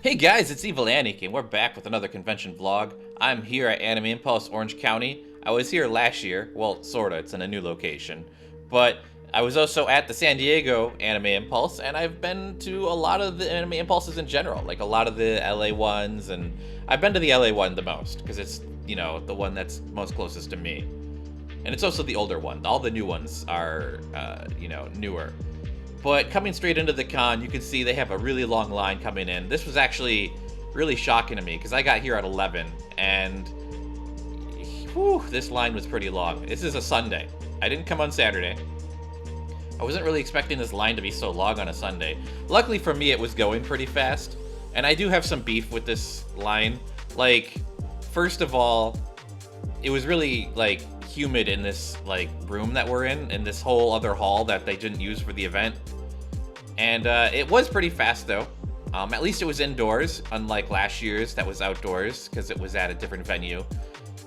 Hey guys, it's Evil Aniki, and we're back with another convention vlog. I'm here at Anime Impulse Orange County. I was here last year, well, sorta, it's in a new location. But I was also at the San Diego Anime Impulse, and I've been to a lot of the Anime Impulses in general, like a lot of the LA ones, and I've been to the LA one the most, because it's, the one that's most closest to me. And it's also the older one. All the new ones are, newer. But coming straight into the con, you can see they have a really long line coming in. This was actually really shocking to me because I got here at 11 and this line was pretty long. This is a Sunday. I didn't come on Saturday. I wasn't really expecting this line to be so long on a Sunday. Luckily for me, it was going pretty fast. And I do have some beef with this line. Like, first of all, it was really, humid in this, room that we're in this whole other hall that they didn't use for the event. And it was pretty fast, though. At least it was indoors, unlike last year's that was outdoors, because it was at a different venue.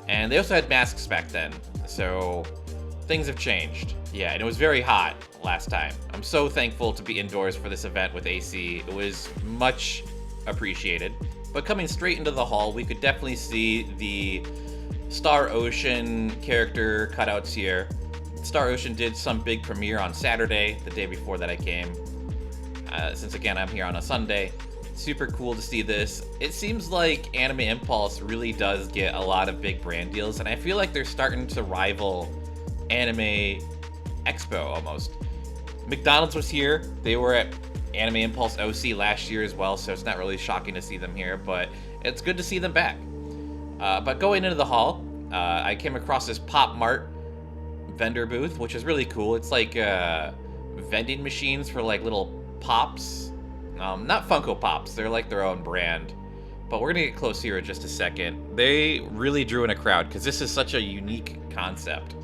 And they also had masks back then, so things have changed. Yeah, and it was very hot last time. I'm so thankful to be indoors for this event with AC. It was much appreciated. But coming straight into the hall, we could definitely see the Star Ocean character cutouts here. Star Ocean did some big premiere on Saturday, the day before that I came. Since again, I'm here on a Sunday. Super cool to see this. It seems like Anime Impulse really does get a lot of big brand deals, and I feel like they're starting to rival Anime Expo almost. McDonald's was here. They were at Anime Impulse OC last year as well, so it's not really shocking to see them here, but it's good to see them back. But going into the hall, I came across this Pop Mart vendor booth, which is really cool. It's like vending machines for little pops. Not Funko Pops, they're like their own brand. But we're gonna get close here in just a second. They really drew in a crowd because this is such a unique concept.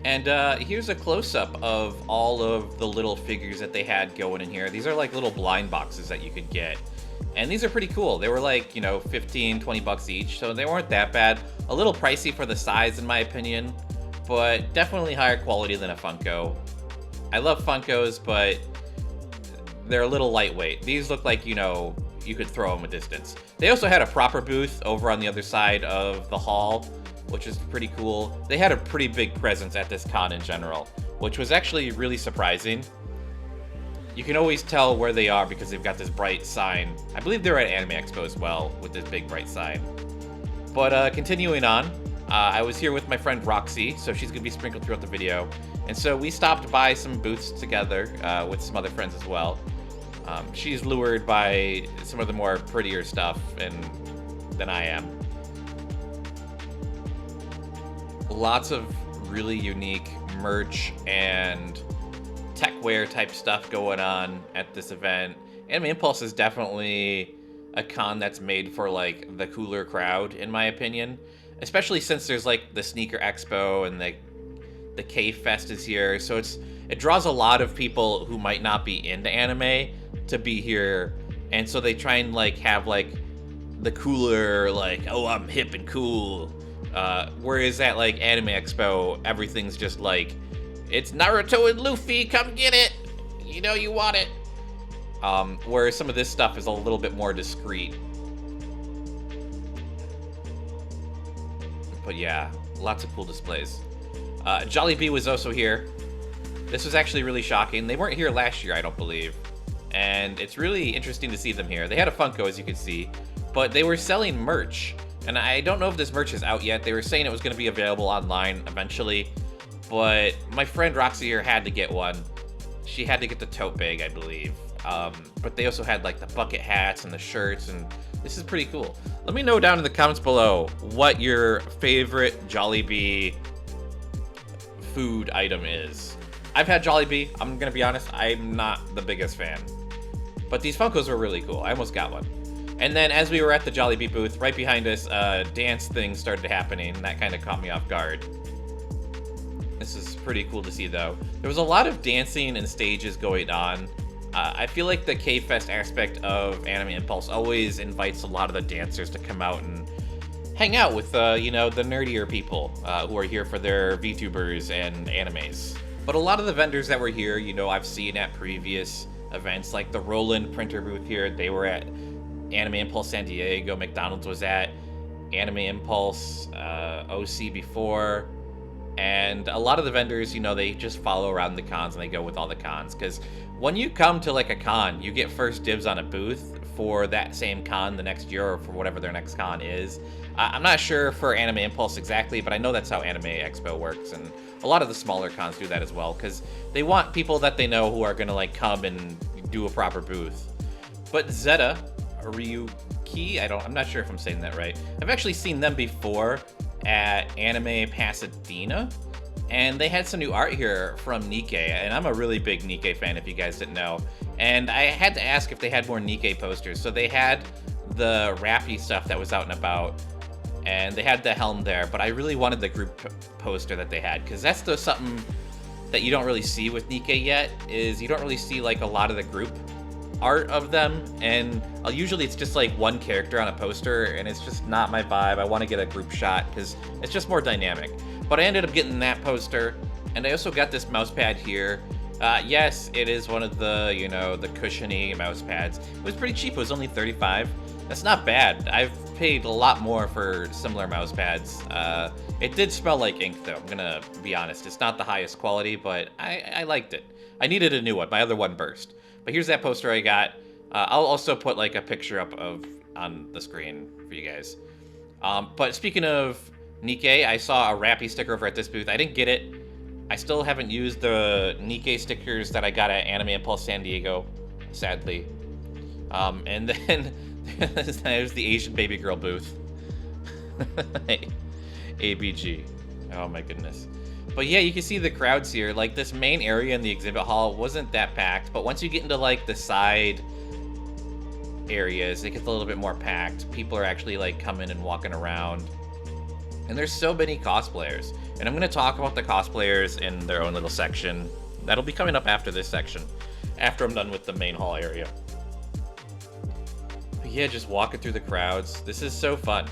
And here's a close-up of all of the little figures that they had going in here. These are like little blind boxes that you could get. And these are pretty cool. They were 15, 20 bucks each, so they weren't that bad. A little pricey for the size, in my opinion, but definitely higher quality than a Funko. I love Funkos, but they're a little lightweight. These look like, you could throw them a distance. They also had a proper booth over on the other side of the hall, which is pretty cool. They had a pretty big presence at this con in general, which was actually really surprising. You can always tell where they are because they've got this bright sign. I believe they're at Anime Expo as well with this big bright sign. But continuing on, I was here with my friend Roxy, so she's gonna be sprinkled throughout the video. And so we stopped by some booths together with some other friends as well. She's lured by some of the more prettier stuff than I am. Lots of really unique merch and techwear type stuff going on at this event. Anime Impulse is definitely a con that's made for the cooler crowd, in my opinion. Especially since there's the Sneaker Expo and the K-Fest is here, so it draws a lot of people who might not be into anime to be here, and so they try and have the cooler oh, I'm hip and cool. Whereas at Anime Expo, everything's just it's Naruto and Luffy, come get it! You know you want it! Whereas some of this stuff is a little bit more discreet. But yeah, lots of cool displays. Jollibee was also here. This was actually really shocking. They weren't here last year, I don't believe. And it's really interesting to see them here. They had a Funko, as you can see, but they were selling merch. And I don't know if this merch is out yet. They were saying it was going to be available online eventually. But my friend Roxy here had to get one. She had to get the tote bag, I believe. But they also had the bucket hats and the shirts, and this is pretty cool. Let me know down in the comments below what your favorite Jollibee food item is. I've had Jollibee. I'm gonna be honest, I'm not the biggest fan. But these Funkos were really cool. I almost got one. And then as we were at the Jollibee booth, right behind us, dance thing started happening, and that kind of caught me off guard. This is pretty cool to see, though. There was a lot of dancing and stages going on. I feel like the K-Fest aspect of Anime Impulse always invites a lot of the dancers to come out and hang out with, the nerdier people who are here for their VTubers and animes. But a lot of the vendors that were here, I've seen at previous events, like the Roland printer booth here. They were at Anime Impulse San Diego, McDonald's was at, Anime Impulse OC before, and a lot of the vendors, you know, they just follow around the cons and they go with all the cons, because when you come to like a con, you get first dibs on a booth for that same con the next year, or for whatever their next con is. I'm not sure for Anime Impulse exactly, but I know that's how Anime Expo works, and a lot of the smaller cons do that as well, because they want people that they know who are going to like come and do a proper booth. But Zeta, or Ryuki, I'm not sure if I'm saying that right. I've actually seen them before at Anime Pasadena, and they had some new art here from Nikkei, and I'm a really big Nikkei fan if you guys didn't know. And I had to ask if they had more Nikkei posters. So they had the Rappy stuff that was out and about, and they had the helm there, but I really wanted the group poster that they had, because that's something that you don't really see with Nikkei yet, is you don't really see like a lot of the group art of them, and usually it's just like one character on a poster, and it's just not my vibe. I want to get a group shot because it's just more dynamic. But I ended up getting that poster, and I also got this mouse pad here. Yes, it is one of the, you know, the cushiony mouse pads. It was pretty cheap. It was only $35. That's not bad. I've paid a lot more for similar mouse pads. It did smell like ink, though. I'm gonna be honest. It's not the highest quality, but I liked it. I needed a new one. My other one burst. But here's that poster I got. I'll also put like a picture up on the screen for you guys. But speaking of Nikkei, I saw a Rappy sticker over at this booth. I didn't get it. I still haven't used the Nikkei stickers that I got at Anime Impulse San Diego, sadly. And then there's the Asian baby girl booth. ABG. Oh my goodness. But yeah, you can see the crowds here. Like, this main area in the exhibit hall wasn't that packed, but once you get into like the side areas, it gets a little bit more packed. People are actually like coming and walking around. And there's so many cosplayers. And I'm going to talk about the cosplayers in their own little section. That'll be coming up after this section, after I'm done with the main hall area. But yeah, just walking through the crowds. This is so fun.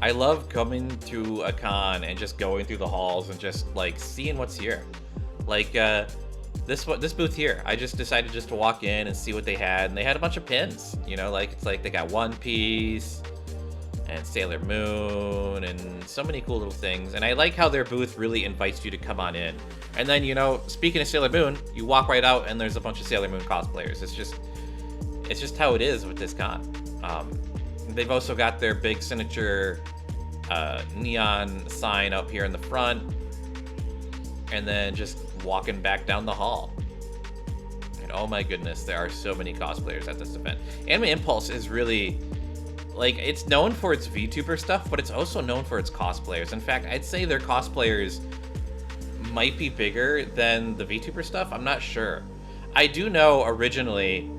I love coming to a con and just going through the halls and just like seeing what's here. Like this booth here, I just decided just to walk in and see what they had, and they had a bunch of pins. You know, like it's like they got One Piece and Sailor Moon and so many cool little things. And I like how their booth really invites you to come on in. And then, you know, speaking of Sailor Moon, you walk right out and there's a bunch of Sailor Moon cosplayers. It's just how it is with this con. They've also got their big signature neon sign up here in the front, and then just walking back down the hall. And oh my goodness, there are so many cosplayers at this event. Anime Impulse is really, like, it's known for its VTuber stuff, but it's also known for its cosplayers. In fact, I'd say their cosplayers might be bigger than the VTuber stuff. I'm not sure. I do know originally,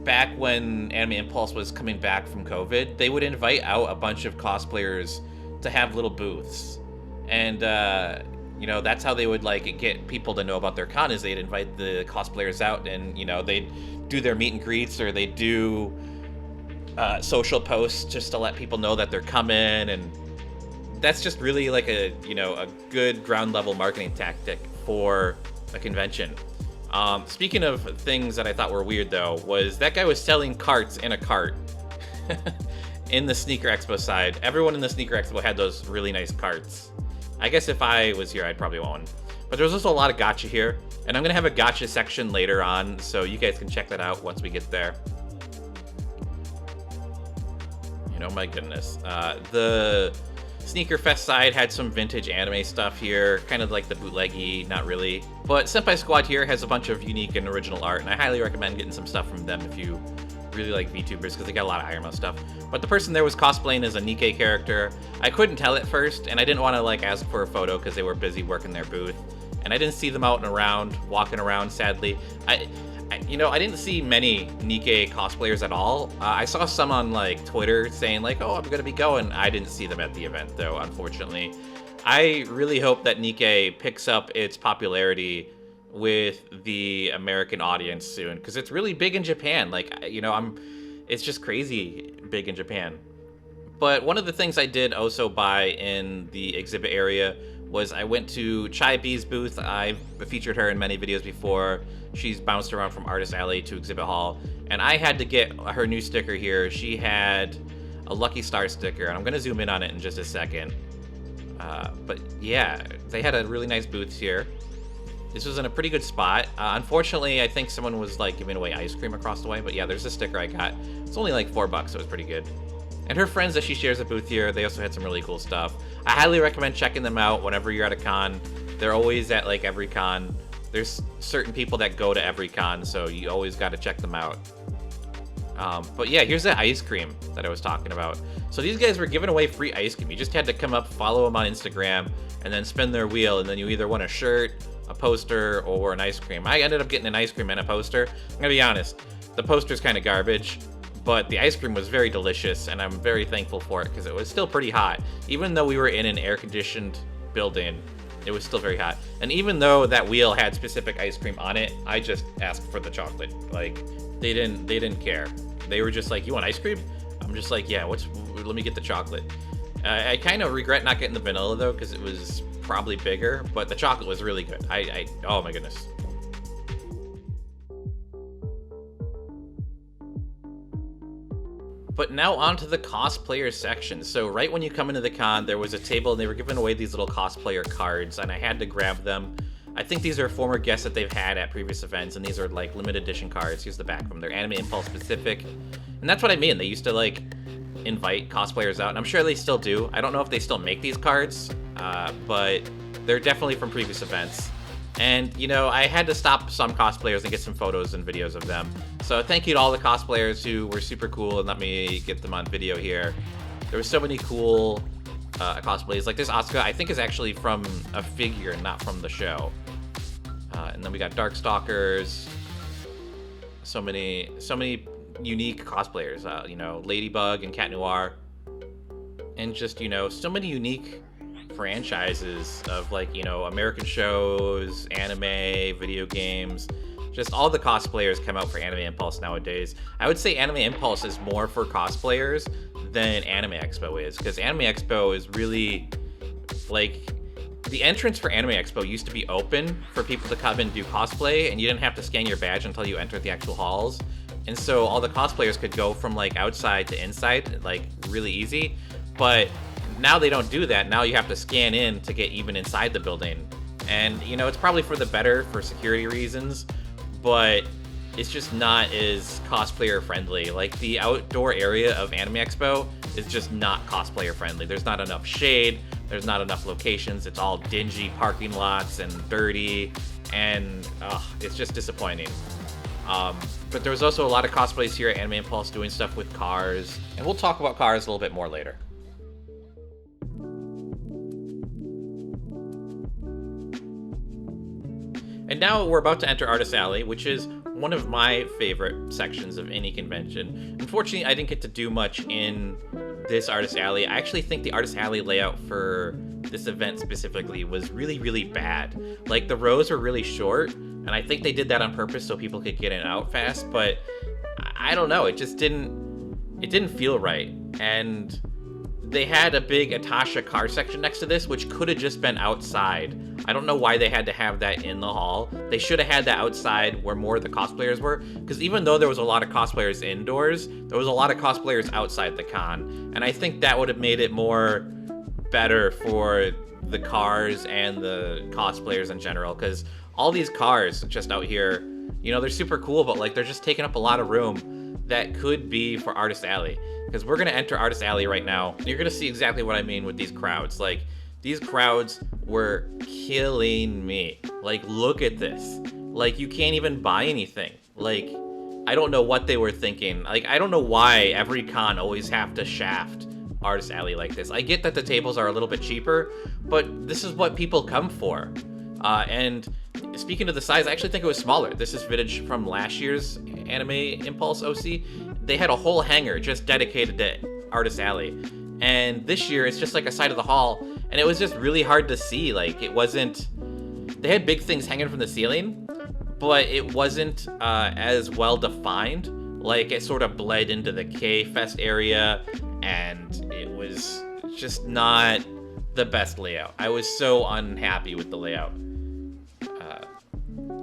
back when Anime Impulse was coming back from COVID, they would invite out a bunch of cosplayers to have little booths. And, you know, that's how they would, like, get people to know about their con, is they'd invite the cosplayers out and, you know, they'd do their meet and greets, or they'd do social posts just to let people know that they're coming. And that's just really like a, you know, a good ground level marketing tactic for a convention. Speaking of things that I thought were weird, though, was that guy was selling carts in a cart in the Sneaker Expo side. Everyone in the Sneaker Expo had those really nice carts. I guess if I was here, I'd probably want one. But there was also a lot of gacha here, and I'm going to have a gacha section later on, so you guys can check that out once we get there. You know, my goodness. The Sneaker Fest side had some vintage anime stuff here, kind of like the bootleggy, not really. But Senpai Squad here has a bunch of unique and original art, and I highly recommend getting some stuff from them if you really like VTubers, because they got a lot of Irma stuff. But the person there was cosplaying as a Nikkei character. I couldn't tell at first, and I didn't want to like ask for a photo because they were busy working their booth. And I didn't see them out and around, walking around, sadly. You know, I didn't see many Nikkei cosplayers at all. I saw some on like Twitter saying like, oh, I'm gonna be going. I didn't see them at the event though, unfortunately. I really hope that Nikkei picks up its popularity with the American audience soon, because it's really big in Japan. Like, you know, it's just crazy big in Japan. But one of the things I did also buy in the exhibit area was I went to Chai B's booth. I've featured her in many videos before. She's bounced around from Artist Alley to Exhibit Hall, and I had to get her new sticker here. She had a Lucky Star sticker, and I'm gonna zoom in on it in just a second. But yeah, they had a really nice booth here. This was in a pretty good spot. Unfortunately, I think someone was like giving away ice cream across the way, but yeah, there's a sticker I got. It's only like $4, so it was pretty good. And her friends that she shares a booth here, they also had some really cool stuff. I highly recommend checking them out whenever you're at a con. They're always at like every con. There's certain people that go to every con, so you always got to check them out. But yeah, here's the ice cream that I was talking about. So these guys were giving away free ice cream. You just had to come up, follow them on Instagram, and then spin their wheel, and then you either won a shirt, a poster, or an ice cream. I ended up getting an ice cream and a poster. I'm gonna be honest, the poster's kind of garbage, but the ice cream was very delicious, and I'm very thankful for it because it was still pretty hot. Even though we were in an air-conditioned building, it was still very hot. And even though that wheel had specific ice cream on it, I just asked for the chocolate. Like, they didn't care. They were just like, "You want ice cream?" I'm just like, "Yeah, let me get the chocolate." I kind of regret not getting the vanilla though, because it was probably bigger, but the chocolate was really good. Oh my goodness. But now onto the cosplayer section. So right when you come into the con, there was a table and they were giving away these little cosplayer cards, and I had to grab them. I think these are former guests that they've had at previous events, and these are like limited edition cards. Here's the back of them. They're Anime Impulse specific. And that's what I mean. They used to like invite cosplayers out, and I'm sure they still do. I don't know if they still make these cards, but they're definitely from previous events. And, you know, I had to stop some cosplayers and get some photos and videos of them. So thank you to all the cosplayers who were super cool and let me get them on video here. There were so many cool cosplays. Like this Asuka, I think is actually from a figure, not from the show. And then we got Darkstalkers. So many unique cosplayers. You know, Ladybug and Cat Noir. And just, you know, so many unique franchises of like, you know, American shows, anime, video games. Just all the cosplayers come out for Anime Impulse nowadays. I would say Anime Impulse is more for cosplayers than Anime Expo is, because Anime Expo is really like, the entrance for Anime Expo used to be open for people to come and do cosplay, and you didn't have to scan your badge until you entered the actual halls. And so all the cosplayers could go from like outside to inside like really easy. But now they don't do that. Now you have to scan in to get even inside the building. And, you know, it's probably for the better for security reasons, but it's just not as cosplayer friendly. Like the outdoor area of Anime Expo is just not cosplayer friendly. There's not enough shade. There's not enough locations. It's all dingy parking lots and dirty, and it's just disappointing. But there was also a lot of cosplays here at Anime Impulse doing stuff with cars, and we'll talk about cars a little bit more later. And now we're about to enter Artist Alley, which is one of my favorite sections of any convention. Unfortunately, I didn't get to do much in this Artist Alley. I actually think the Artist Alley layout for this event specifically was really, really bad. Like, the rows were really short, and I think they did that on purpose so people could get in and out fast, but I don't know, it didn't feel right. And they had a big Itasha Cars section next to this, which could have just been outside. I don't know why they had to have that in the hall. They should have had that outside where more of the cosplayers were, because even though there was a lot of cosplayers indoors, there was a lot of cosplayers outside the con, and I think that would have made it more better for the cars and the cosplayers in general, because all these cars just out here, you know, they're super cool, but like they're just taking up a lot of room that could be for Artist Alley. Because we're gonna enter Artist Alley right now. You're gonna see exactly what I mean with these crowds. Like, these crowds were killing me. Like, look at this. Like, you can't even buy anything. Like, I don't know what they were thinking. Like, I don't know why every con always have to shaft Artist Alley like this. I get that the tables are a little bit cheaper, but this is what people come for. And speaking of the size, I actually think it was smaller. This is vintage from last year's Anime Impulse OC. They had a whole hangar just dedicated to Artist Alley. And this year, it's just like a side of the hall, and it was just really hard to see. Like, it wasn't... They had big things hanging from the ceiling, but it wasn't as well defined. Like, it sort of bled into the K-Fest area, and it was just not the best layout. I was so unhappy with the layout.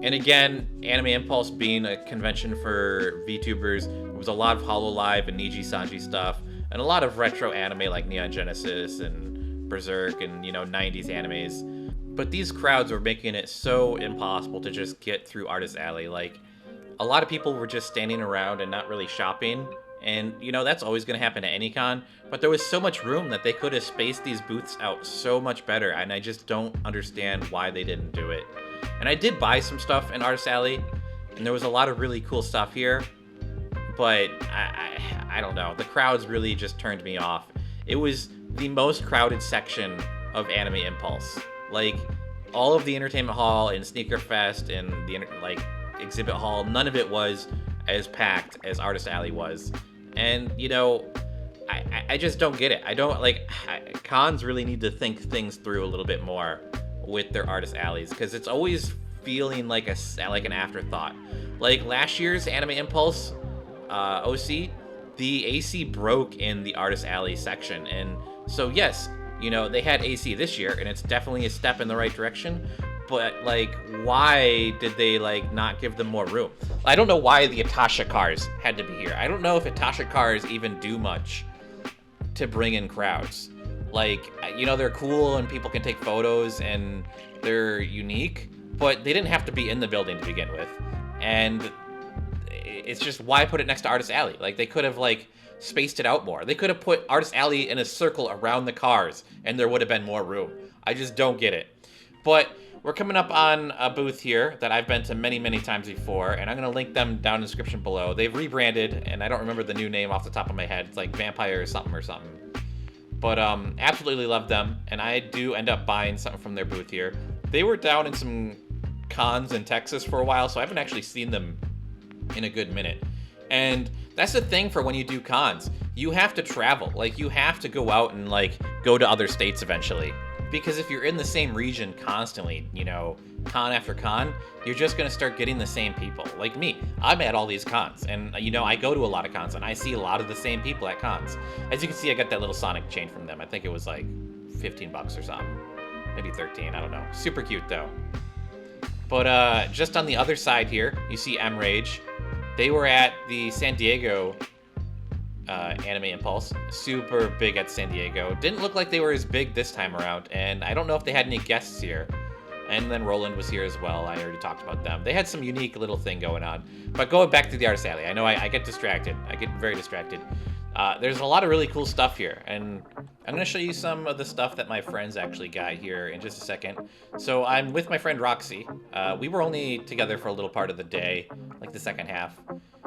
And again, Anime Impulse being a convention for VTubers, there was a lot of Hololive and Niji Sanji stuff, and a lot of retro anime like Neon Genesis and Berserk and, 90s animes. But these crowds were making it so impossible to just get through Artist Alley. Like, a lot of people were just standing around and not really shopping. And, that's always going to happen at any con. But there was so much room that they could have spaced these booths out so much better. And I just don't understand why they didn't do it. And I did buy some stuff in Artist Alley. And there was a lot of really cool stuff here. But I don't know. The crowds really just turned me off. It was the most crowded section of Anime Impulse. Like, all of the Entertainment Hall and Sneaker Fest and the, Exhibit Hall, none of it was as packed as Artist Alley was. And, I just don't get it. I don't, cons really need to think things through a little bit more with their Artist Alleys, because it's always feeling like an afterthought. Like, last year's Anime Impulse OC, the AC broke in the Artist Alley section. And so, yes, they had AC this year, and it's definitely a step in the right direction. But, why did they, not give them more room? I don't know why the Itasha Cars had to be here. I don't know if Itasha Cars even do much to bring in crowds. They're cool and people can take photos and they're unique, but they didn't have to be in the building to begin with. And it's just, why put it next to Artist Alley? They could have, spaced it out more. They could have put Artist Alley in a circle around the cars and there would have been more room. I just don't get it. But we're coming up on a booth here that I've been to many, many times before, and I'm going to link them down in the description below. They've rebranded, and I don't remember the new name off the top of my head. It's like Vampire or something. But absolutely love them, and I do end up buying something from their booth here. They were down in some cons in Texas for a while, so I haven't actually seen them in a good minute. And that's the thing for when you do cons. You have to travel. You have to go out and, go to other states eventually. Because if you're in the same region constantly, con after con, you're just going to start getting the same people. Like me, I'm at all these cons, and, I go to a lot of cons, and I see a lot of the same people at cons. As you can see, I got that little Sonic chain from them. I think it was, 15 bucks or something. Maybe 13, I don't know. Super cute, though. But just on the other side here, you see M-Rage. They were at the San Diego Anime Impulse, super big at San Diego. Didn't look like they were as big this time around, and I don't know if they had any guests here. And then Roland was here as well. I already talked about them. They had some unique little thing going on. But going back to the Artist Alley, I know I get distracted. I get very distracted. There's a lot of really cool stuff here, and I'm going to show you some of the stuff that my friends actually got here in just a second. So I'm with my friend Roxy. We were only together for a little part of the day, the second half.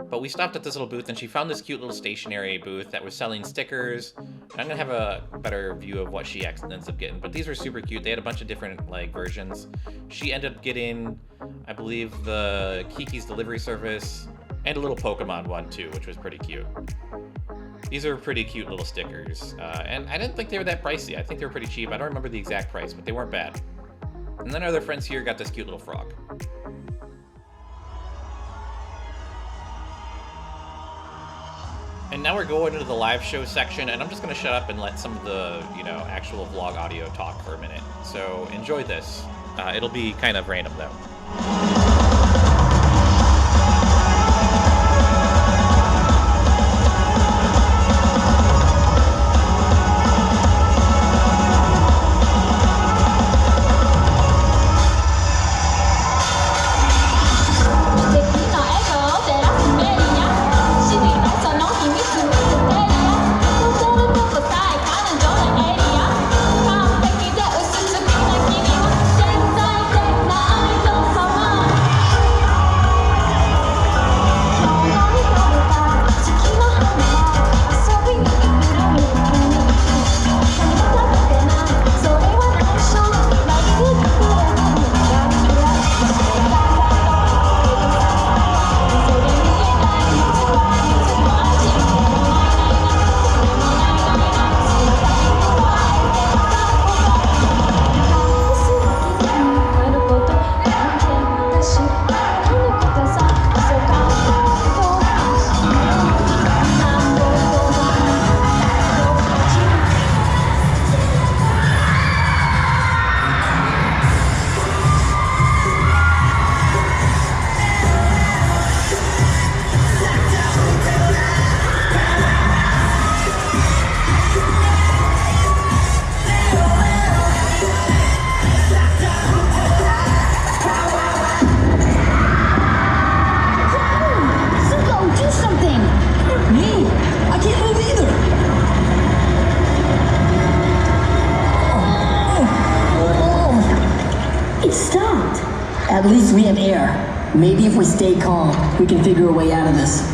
But we stopped at this little booth, and she found this cute little stationery booth that was selling stickers. I'm going to have a better view of what she ends up getting. But these were super cute. They had a bunch of different, versions. She ended up getting, I believe, the Kiki's Delivery Service, and a little Pokemon one, too, which was pretty cute. These are pretty cute little stickers. And I didn't think they were that pricey. I think they were pretty cheap. I don't remember the exact price, but they weren't bad. And then our other friends here got this cute little frog. And now we're going into the live show section, and I'm just going to shut up and let some of the, actual vlog audio talk for a minute. So enjoy this. It'll be kind of random, though. At least we have air. Maybe if we stay calm, we can figure a way out of this.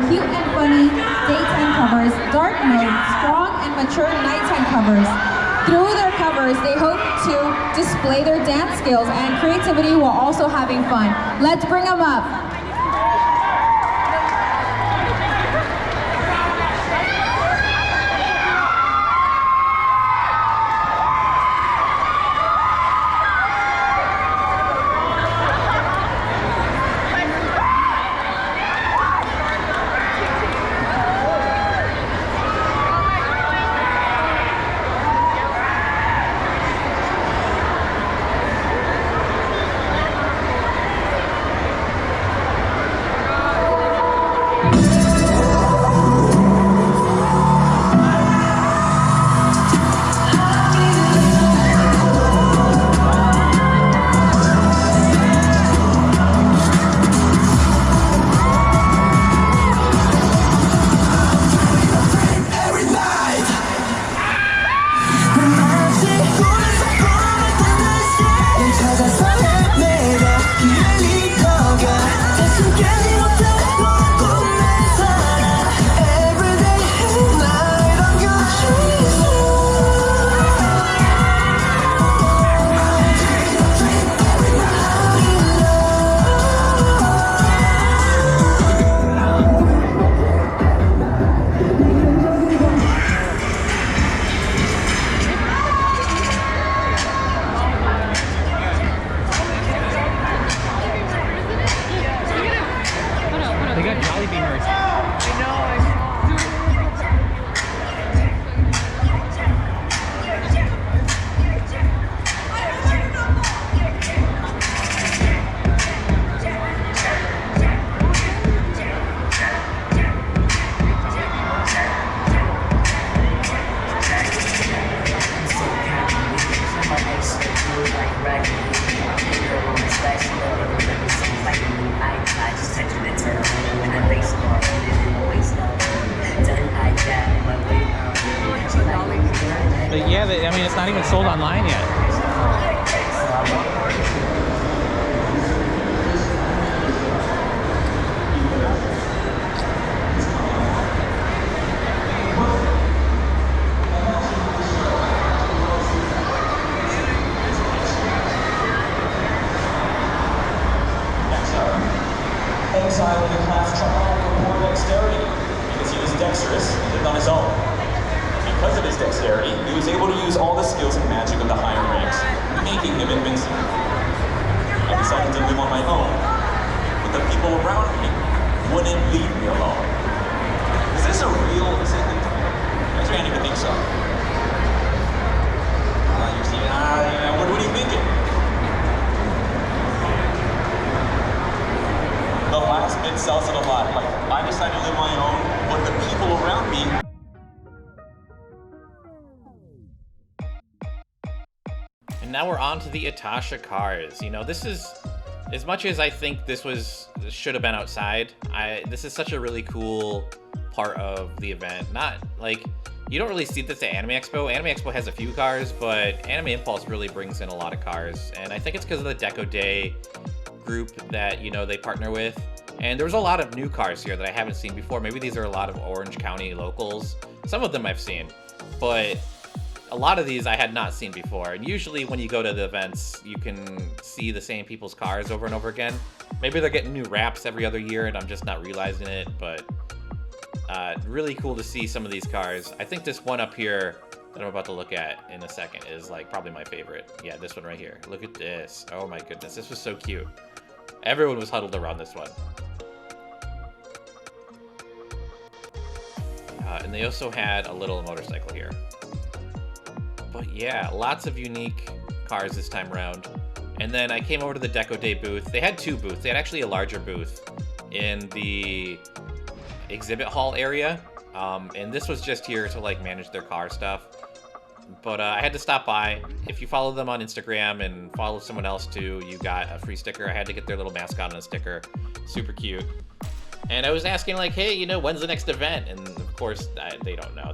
Cute and funny daytime covers, dark mode, strong and mature nighttime covers. Through their covers, they hope to display their dance skills and creativity while also having fun. Let's bring them up. But yeah, I mean, it's not even sold online yet. Exile in the class trial for poor dexterity because he was dexterous and lived on his own. Because of his dexterity, he was able to use all the skills and magic of the higher ranks, making him invincible. I decided to live on my own, but the people around me wouldn't leave me alone. Is this a real thing? I can't even think so. What are you thinking? The last bit sells it a lot. Like, I decided to live my own, but the people around me. And now we're on to the Itasha Cars. You know, this is, as much as I think this should have been outside, this is such a really cool part of the event. Not like, You don't really see this at Anime Expo. Anime Expo has a few cars, but Anime Impulse really brings in a lot of cars. And I think it's because of the Deco Day group that, you know, they partner with. And there's a lot of new cars here that I haven't seen before. Maybe these are a lot of Orange County locals. Some of them I've seen, but a lot of these I had not seen before. And usually when you go to the events, you can see the same people's cars over and over again. Maybe they're getting new wraps every other year and I'm just not realizing it, but really cool to see some of these cars. I think this one up here that I'm about to look at in a second is like probably my favorite. Yeah, this one right here. Look at this. Oh my goodness, this was so cute. Everyone was huddled around this one. And they also had a little motorcycle here. But yeah, lots of unique cars this time around. And then I came over to the Deco Day booth. They had two booths. They had actually a larger booth in the exhibit hall area. And this was just here to like manage their car stuff. But I had to stop by. If you follow them on Instagram and follow someone else too, you got a free sticker. I had to get their little mascot on a sticker. Super cute. And I was asking like, hey, you know, when's the next event? And of course, they don't know.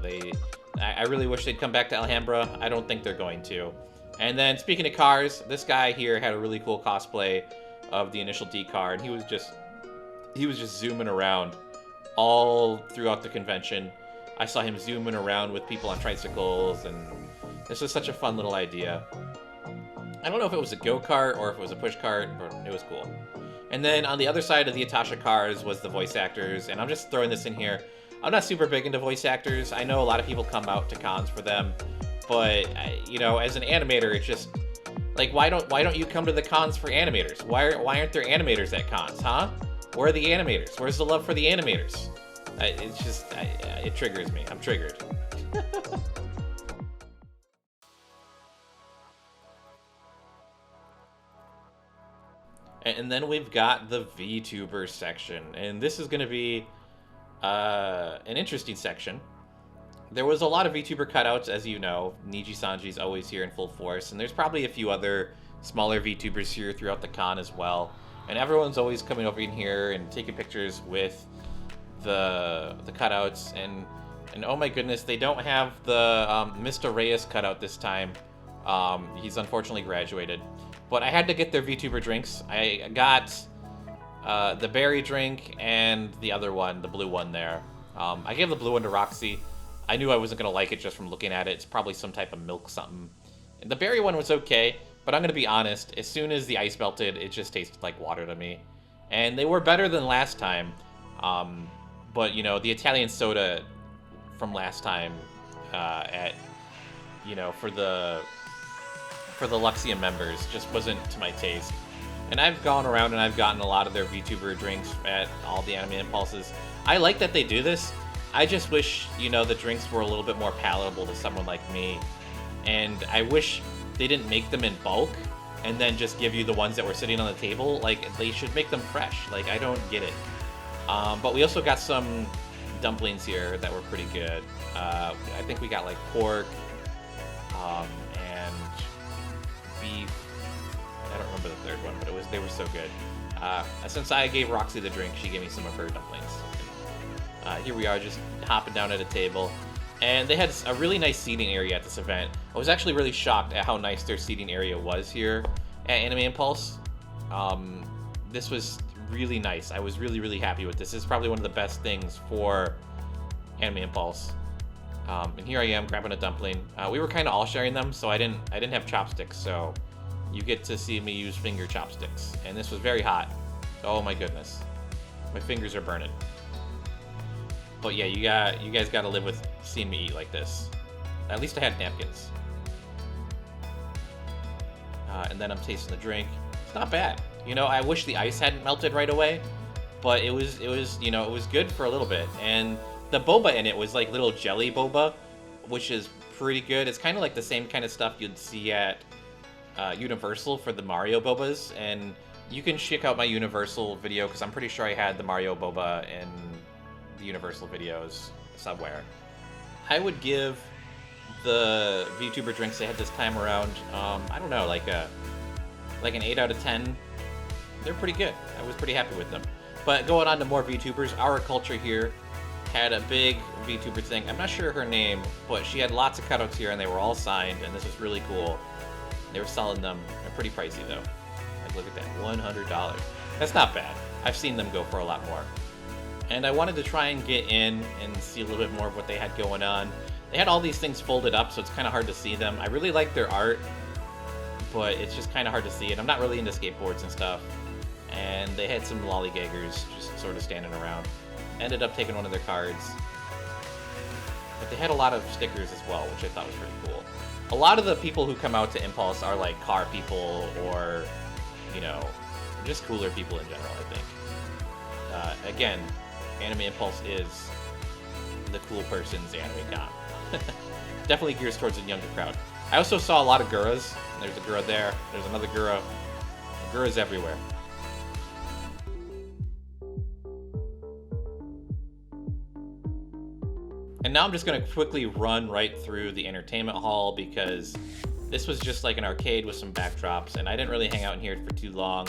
I really wish they'd come back to Alhambra. I don't think they're going to. And then speaking of cars, this guy here had a really cool cosplay of the Initial D car, and he was just zooming around all throughout the convention. I saw him zooming around with people on tricycles, and this was such a fun little idea. I don't know if it was a go-kart or if it was a push cart, but it was cool. And then on the other side of the Itasha Cars was the voice actors, and I'm just throwing this in here. I'm not super big into voice actors. I know a lot of people come out to cons for them, but you know, as an animator, it's just like, why don't you come to the cons for animators? Why aren't there animators at cons, huh? Where are the animators? Where's the love for the animators? It's just, it triggers me. I'm triggered. And then we've got the VTubers section, and this is going to be an interesting section. There was a lot of VTuber cutouts, as you know. Niji Sanji's always here in full force, and there's probably a few other smaller VTubers here throughout the con as well. And everyone's always coming over in here and taking pictures with the cutouts. And oh my goodness, they don't have the Mr. Reyes cutout this time. He's unfortunately graduated. But I had to get their VTuber drinks. I got the berry drink and the other one, the blue one there. I gave the blue one to Roxy. I knew I wasn't going to like it just from looking at it. It's probably some type of milk something. And the berry one was okay, but I'm going to be honest. As soon as the ice melted, it just tasted like water to me. And they were better than last time. But, you know, the Italian soda from last time for the Luxian members just wasn't to my taste. And I've gone around and I've gotten a lot of their VTuber drinks at all the Anime Impulses. I like that they do this. I just wish, you know, the drinks were a little bit more palatable to someone like me. And I wish they didn't make them in bulk and then just give you the ones that were sitting on the table. Like, they should make them fresh. Like, I don't get it. But we also got some dumplings here that were pretty good. I think we got like pork and beef. I don't remember the third one, but they were so good. Since I gave Roxy the drink, she gave me some of her dumplings. Here we are, just hopping down at a table. And they had a really nice seating area at this event. I was actually really shocked at how nice their seating area was here at Anime Impulse. This was really nice. I was really, really happy with this. This is probably one of the best things for Anime Impulse. And here I am grabbing a dumpling. We were kind of all sharing them, so I didn't have chopsticks, so you get to see me use finger chopsticks. And this was very hot. Oh my goodness. My fingers are burning. But yeah, you guys got to live with seeing me eat like this. At least I had napkins. And then I'm tasting the drink. It's not bad. You know, I wish the ice hadn't melted right away, but it was you know, it was good for a little bit. And the boba in it was like little jelly boba, which is pretty good. It's kind of like the same kind of stuff you'd see at Universal for the Mario bobas. And you can check out my Universal video because I'm pretty sure I had the Mario boba in the Universal videos somewhere. I would give the VTuber drinks they had this time around, I don't know, like an 8 out of 10. They're pretty good. I was pretty happy with them. But going on to more VTubers, our culture here had a big VTuber thing. I'm not sure her name, but she had lots of cutouts here, and they were all signed, and this was really cool. They were selling them. They're pretty pricey, though. Like, look at that, $100. That's not bad. I've seen them go for a lot more. And I wanted to try and get in and see a little bit more of what they had going on. They had all these things folded up, so it's kind of hard to see them. I really like their art, but it's just kind of hard to see it. I'm not really into skateboards and stuff. And they had some lollygaggers just sort of standing around. Ended up taking one of their cards. But they had a lot of stickers as well, which I thought was pretty cool. A lot of the people who come out to Impulse are like car people or, you know, just cooler people in general, I think. Again, Anime Impulse is the cool person's anime con. Definitely gears towards a younger crowd. I also saw a lot of Guras. There's a Gura there. There's another Gura. Guras everywhere. And now I'm just going to quickly run right through the entertainment hall because this was just like an arcade with some backdrops, and I didn't really hang out in here for too long.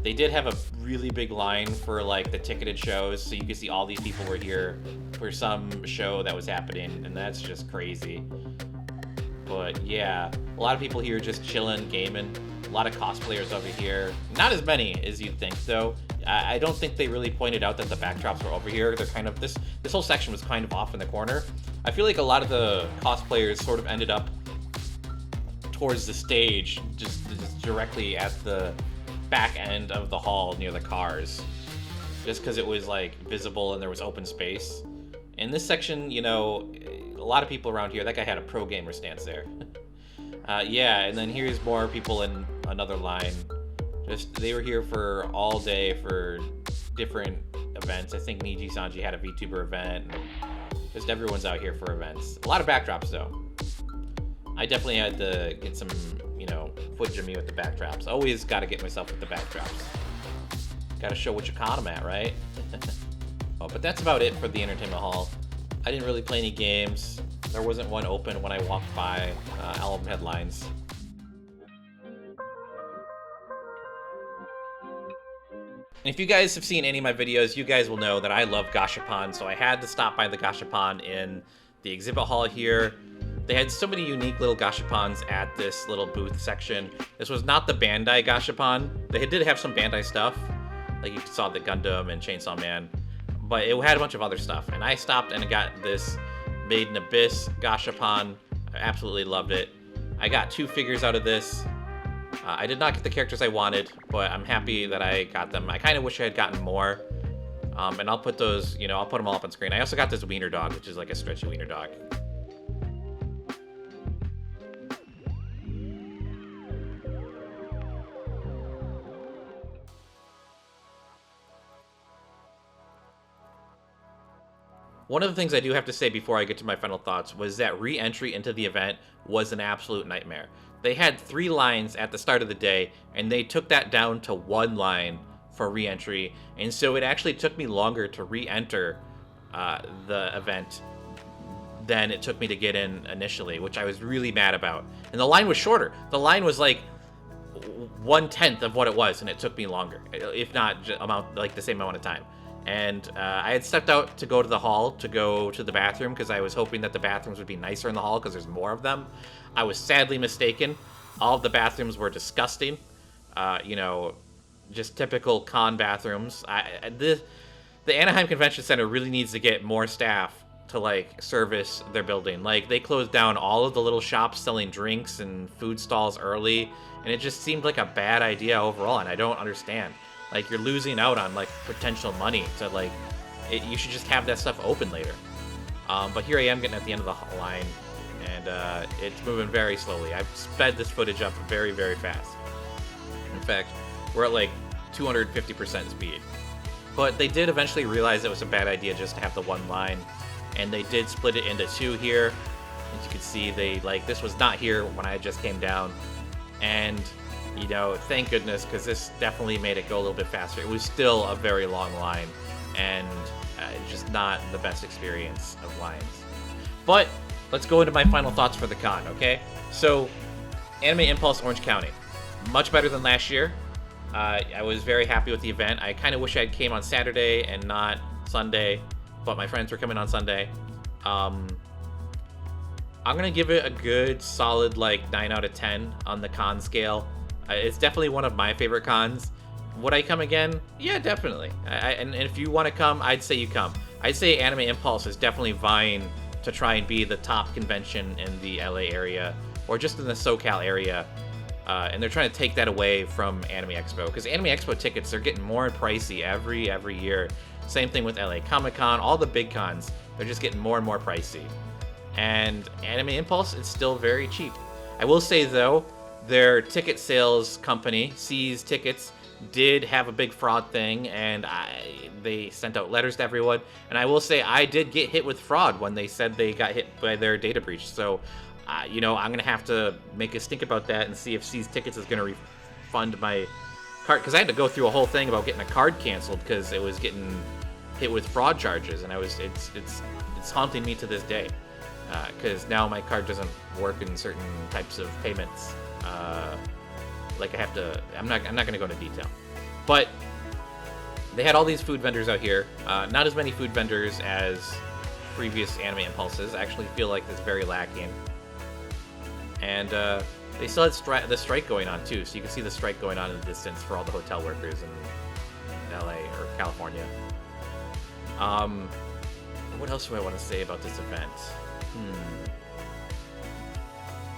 They did have a really big line for like the ticketed shows, so you could see all these people were here for some show that was happening, and that's just crazy. But yeah, a lot of people here just chilling, gaming. A lot of cosplayers over here. Not as many as you'd think, though. I don't think they really pointed out that the backdrops were over here. They're kind of this whole section was kind of off in the corner. I feel like a lot of the cosplayers sort of ended up towards the stage, just directly at the back end of the hall near the cars, just because it was like visible and there was open space. In this section, you know, a lot of people around here. That guy had a pro gamer stance there. Yeah, and then here's more people in another line. Just they were here for all day for different events. I think Niji Sanji had a VTuber event. Just everyone's out here for events. A lot of backdrops though. I definitely had to get some, you know, footage of me with the backdrops. Always got to get myself with the backdrops. Got to show which con I'm at, right? Oh, but that's about it for the entertainment hall. I didn't really play any games. There wasn't one open when I walked by. All of them had lines. And if you guys have seen any of my videos, you guys will know that I love Gashapon, so I had to stop by the Gashapon in the exhibit hall here. They had so many unique little Gashapons at this little booth section. This was not the Bandai Gashapon. They did have some Bandai stuff, like you saw the Gundam and Chainsaw Man, but it had a bunch of other stuff. And I stopped and got this Made in Abyss Gashapon. I absolutely loved it. I got 2 figures out of this. I did not get the characters I wanted, but I'm happy that I got them. I kind of wish I had gotten more. And I'll put those, you know, I'll put them all up on screen. I also got this wiener dog, which is like a stretchy wiener dog. One of the things I do have to say before I get to my final thoughts was that re-entry into the event was an absolute nightmare. They had 3 lines at the start of the day, and they took that down to 1 line for re-entry, and so it actually took me longer to re-enter the event than it took me to get in initially, which I was really mad about. And the line was shorter. The line was like 1/10 of what it was, and it took me longer, if not like the same amount of time. And I had stepped out to go to the hall to go to the bathroom because I was hoping that the bathrooms would be nicer in the hall because there's more of them. I was sadly mistaken. All of the bathrooms were disgusting. You know, just typical con bathrooms. The Anaheim Convention Center really needs to get more staff to like service their building. Like they closed down all of the little shops selling drinks and food stalls early, and it just seemed like a bad idea overall, and I don't understand. Like, you're losing out on, like, potential money to, like, you should just have that stuff open later. But here I am getting at the end of the line, and it's moving very slowly. I've sped this footage up very, very fast. In fact, we're at, like, 250% speed. But they did eventually realize it was a bad idea just to have the 1 line, and they did split it into 2 here. As you can see, this was not here when I just came down, and you know, thank goodness, because this definitely made it go a little bit faster. It was still a very long line, and just not the best experience of lines. But let's go into my final thoughts for the con, okay? So, Anime Impulse Orange County. Much better than last year. I was very happy with the event. I kind of wish I came on Saturday and not Sunday. but my friends were coming on Sunday. I'm gonna give it a good solid like 9 out of 10 on the con scale. It's definitely one of my favorite cons. Would I come again? Yeah, definitely. And if you want to come, I'd say you come. I'd say Anime Impulse is definitely vying to try and be the top convention in the LA area, or just in the SoCal area. And they're trying to take that away from Anime Expo, because Anime Expo tickets are getting more pricey every year. Same thing with LA Comic Con, all the big cons, they're just getting more and more pricey. And Anime Impulse is still very cheap. I will say though, their ticket sales company, C's Tickets, did have a big fraud thing, and they sent out letters to everyone. And I will say I did get hit with fraud when they said they got hit by their data breach. So, you know, I'm gonna have to make a stink about that and see if C's Tickets is gonna refund my card, because I had to go through a whole thing about getting a card canceled because it was getting hit with fraud charges, and it's haunting me to this day, because now my card doesn't work in certain types of payments. Like I have to, I'm not gonna go into detail, but they had all these food vendors out here. Not as many food vendors as previous Anime Impulses. I actually feel like it's very lacking. And they still had the strike going on too, so you can see the strike going on in the distance for all the hotel workers in LA or California. What else do I want to say about this event?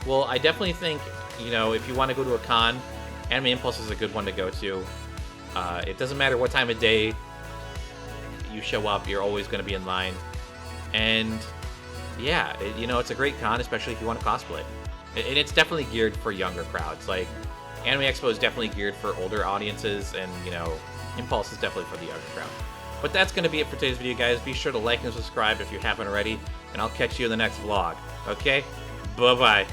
Well, I definitely think, you know, if you want to go to a con, Anime Impulse is a good one to go to. It doesn't matter what time of day you show up, you're always going to be in line. And yeah, you know, it's a great con, especially if you want to cosplay. And it's definitely geared for younger crowds. Like, Anime Expo is definitely geared for older audiences, and, you know, Impulse is definitely for the younger crowd. But that's going to be it for today's video, guys. Be sure to like and subscribe if you haven't already, and I'll catch you in the next vlog. Okay? Bye-bye.